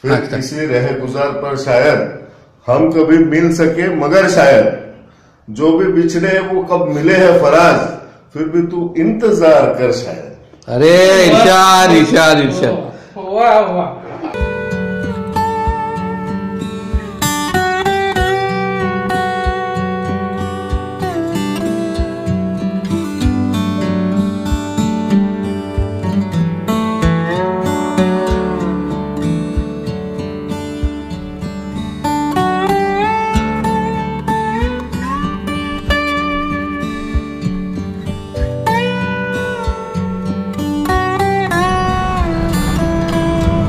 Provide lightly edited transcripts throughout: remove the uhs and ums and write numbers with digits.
फिर किसी रह गुजार पर शायद हम कभी मिल सके, मगर शायद जो भी बिछड़े वो कब मिले हैं फराज, फिर भी तू इंतजार कर शायद। अरे इरशाद इरशाद इरशाद, वाह वाह।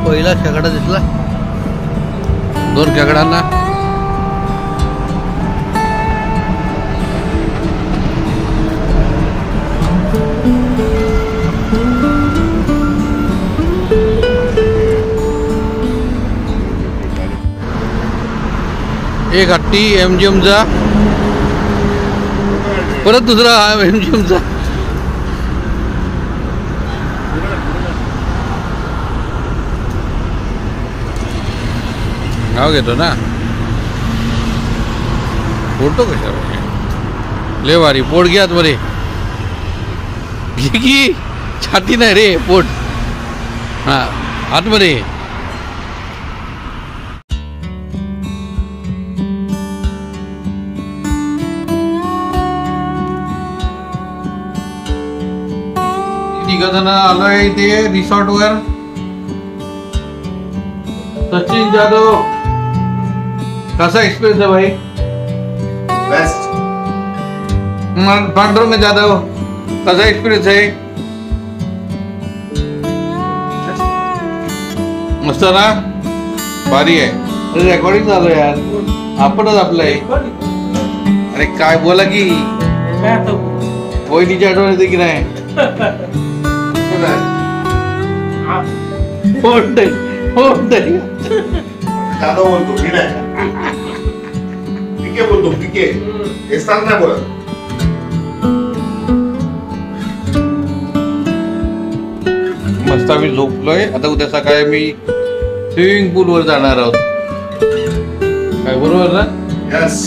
पहिला खेकडा दिसला, 2 खेकडांना एक हत्ती MGMचा, परत दुसरा MGMचा. नाव घेतो ना, फोटो कशावर ले वारी. पोट घ्या आतमध्ये, घे की, छाती नाही रे, पोट. हा आतमध्ये. तिघजण आलोय इथे रिसॉर्ट वर. सचिन जाधव, कसा एक्सपिरियन्स है भाई? बेस्ट. पांडुरंग जाधव, कसा एक्सपिरियन्स है? मस्त ना, भारी आहे. अरे रेकॉर्डिंग चालू यार, आपणच आपलं आहे. अरे काय बोला की, वहिनीची आठवण येते की नाही? जाधव बोलतो मी नाही, पिके बोलतो, पिके. एस्तार नाही बोलत. मस्त आम्ही झोपलोय. आता उद्या सकाळी मी स्विमिंग पूल वर जाणार आहोत. काय बरोबर ना? यस.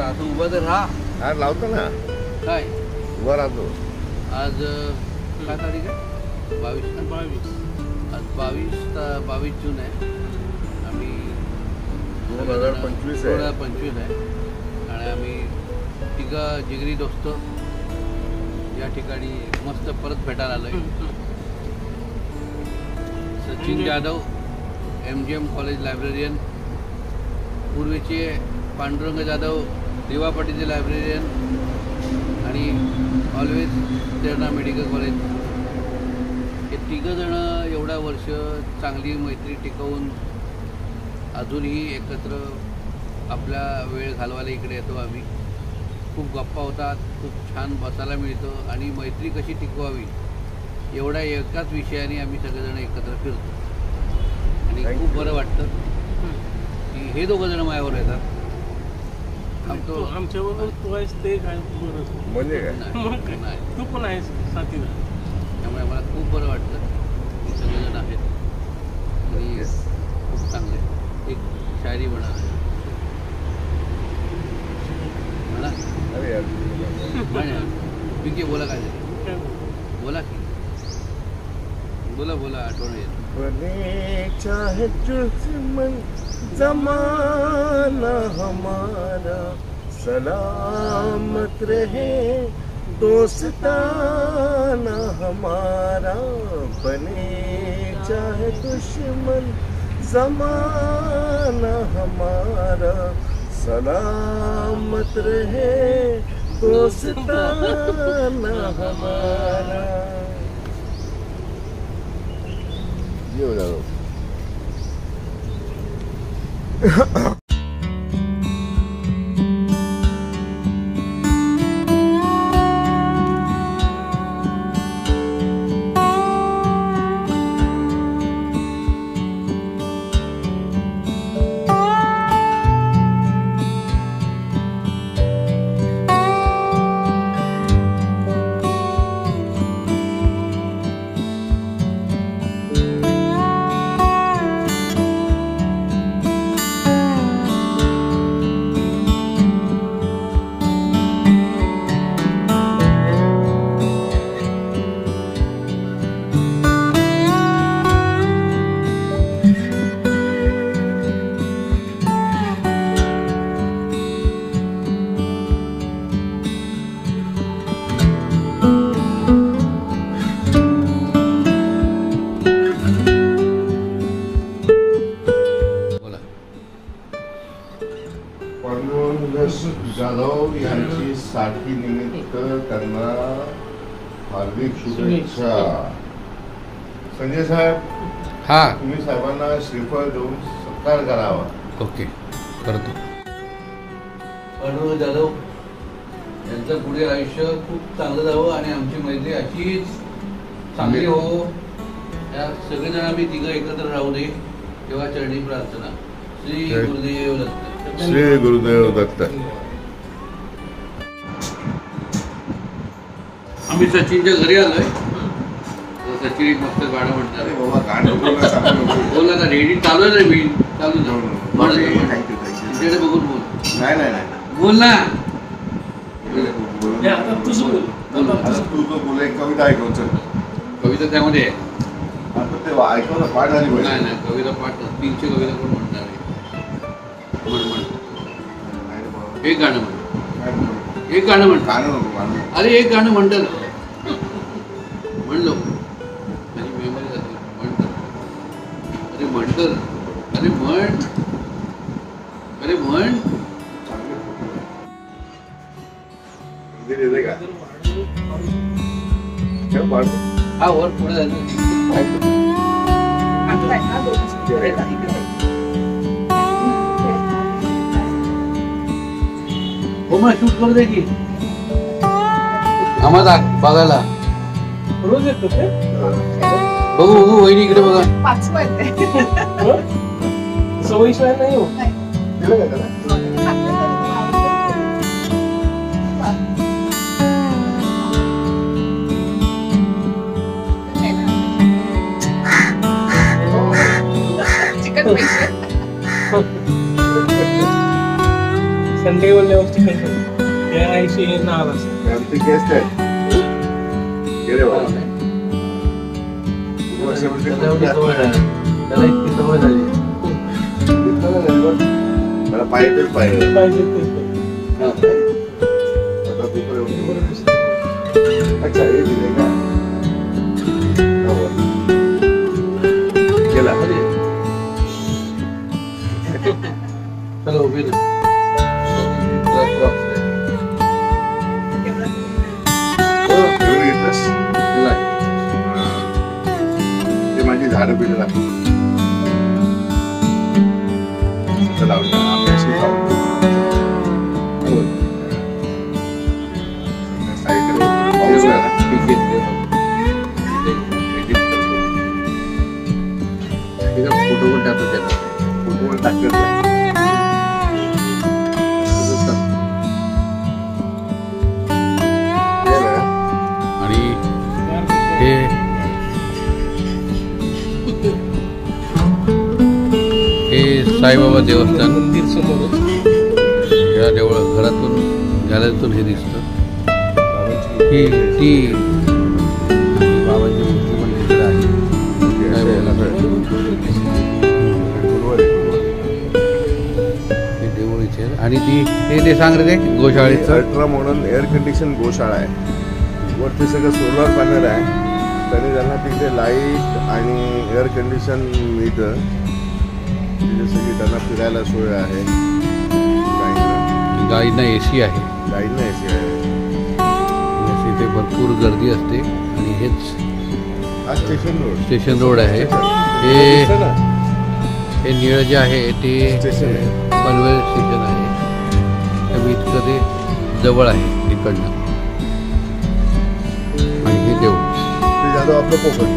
असं उभा तर राहा. लावतो ना, काय उभा राहतो. आज काय तारीख आहे? 22. आज 22 जून आहे. आम्ही 2025 आहे आणि आम्ही तिघा जिगरी दोस्त या ठिकाणी मस्त परत भेटायला आलोय. Sachin Jadhav, MGM college librarian, पूर्वीचे पांडुरंग जाधव, दिवा पाटीलचे लायब्ररियन आणि ऑलवेज तेरणा मेडिकल कॉलेज. हे तिघंजणं एवढ्या वर्ष चांगली मैत्री टिकवून अजूनही एकत्र आपला वेळ घालवायला इकडे येतो आम्ही. खूप गप्पा होतात, खूप छान बसायला मिळतं आणि मैत्री कशी टिकवावी एवढ्या एकाच विषयाने आम्ही सगळेजण एकत्र फिरतो आणि खूप बरं वाटतं की हे दोघंजण माझ्यावर येतात. आमच्याबरोबर तू आहेस ते काय म्हणजे नाही, तू पण आहेस साथीला. त्यामुळे मला खूप बरं वाटतं की सगळेजण आहेत आणि खूप चांगले. एक शायरी म्हणा पिके बोला काय बोला की बोला बोला आठवण येत. चाहे दुश्मन जमाना हमारा सलामत रहे दोस्ताना हमारा बने चाहे दुश्मन, जमाना हमारा सलामत रहे, दोस्ताना हमारा। ये हो जाओ। जाधव यांची 60 निमित्त त्यांना हार्दिक शुभेच्छा। संजय साहेब, हा तुम्ही साहेबांना श्रीफळ देऊन सत्कार करावा। ओके, करतो। पांडुरंग जाधव यांचं पुढे आयुष्य खूप चांगलं जावं आणि आमची मैत्री अशीच चांगली हो, या सगळेजण आम्ही तिघं एकत्र राहू दे, तेव्हा चरणी प्रार्थना। श्री गुरुदेव दत्त। श्री गुरुदेव दत्त। आम्ही सचिनच्या घरी आलोय, सचिन एक मस्त गाणं म्हणतात। बाबा गाणं बोल ना, रेडी चालू आहे ना, मी चालू ना, तुमच्याकडे बघून बोल। नाही बोल ना, आता तुझं बोल, तू तो बोल, एक कविता ऐकव। चल, कविता त्यामध्ये आहे। आता ते ऐकव ना, पाठ झाली पाहिजे। नाही कविता पाठ 300 कविता कोण म्हणणार आहे? म्हण एक गाणं म्हण, एक गाणं म्हण। अरे एक गाणं म्हणतात, म्हणलो माझी मेमरी जाते। म्हणतात, अरे म्हणतात, अरे म्हण, अरे म्हण। हा वर पुढे जायचं। हो मला शूट करू दे की, आम्हाला बघायला रोज येतो ते बघू वहिनी इकडे बघा। सवयीशिवाय नाही हो। संडे बोलल्यावर चिकन त्या आईशी नाव असं गेस्ट आहे। गेले बाबा, त्याला इतकी सवय झाली। मला पाहिजेच पाहिजे। पाहिजे ते अच्छा, हे दिले का? गेला। चलो उभी राहा। ते माझी झाडं बिडं लागली लावली आंब्याशी पाऊस आला। फोटो पण टाकतो त्याला, फोटो पण टाकत आणि हे साईबाबा देवस्थान मंदिर समोर या देवळा घरातून गॅलरीतून हे दिसतं। ही ती बाबांची मूर्ती पण तिकडे आहे। आणि ती ते सांग रे, ते गोशाळेचं अल्ट्रा मॉडर्न एअर कंडिशन गोशाळा आहे। वरती सगळं सोलर पॅनल आहे. त्यांनी त्यांना तिथे लाईट आणि एअर कंडिशन मिळतं. तिथे सगळी त्यांना फिरायला सोय आहे. गाईंना AC आहे. गाईंना AC आहे. इथे भरपूर गर्दी असते. आणि हेच हा स्टेशन रोड आहे. हे निळं जे आहे ते स्टेशन आहे. पनवेल स्टेशन आहे. त्यामुळे इतकं ते जवळ आहे इकडनं. आणि हे देऊ ते जाधव आपलं कोकण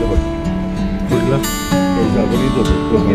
कुठलं जाधव येत होतं.